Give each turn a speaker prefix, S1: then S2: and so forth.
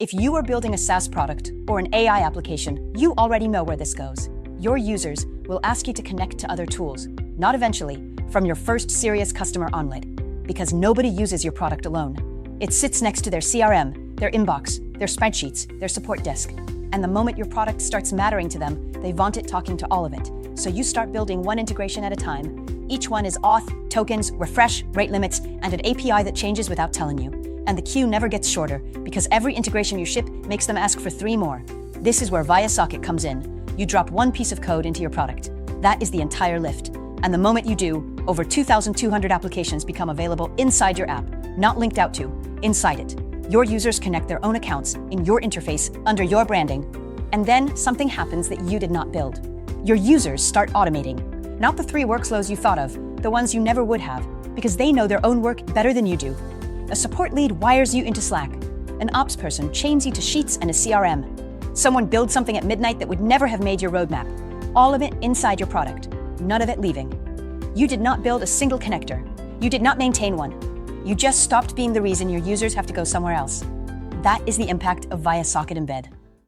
S1: If you are building a SaaS product or an AI application, you already know where this goes. Your users will ask you to connect to other tools, not eventually, from your first serious customer onlet, because nobody uses your product alone. It sits next to their CRM, their inbox, their spreadsheets, their support desk. And the moment your product starts mattering to them, they vaunt it talking to all of it. So you start building one integration at a time. Each one is auth, tokens, refresh, rate limits, and an API that changes without telling you. And the queue never gets shorter, because every integration you ship makes them ask for 3 more. This is where viaSocket comes in. You drop one piece of code into your product. That is the entire lift. And the moment you do, over 2,200 applications become available inside your app, not linked out to, inside it. Your users connect their own accounts in your interface under your branding. And then something happens that you did not build. Your users start automating. Not the 3 workflows you thought of, the ones you never would have, because they know their own work better than you do. A support lead wires you into Slack. An ops person chains you to Sheets and a CRM. Someone builds something at midnight that would never have made your roadmap. All of it inside your product, none of it leaving. You did not build a single connector. You did not maintain one. You just stopped being the reason your users have to go somewhere else. That is the impact of viaSocket Embed.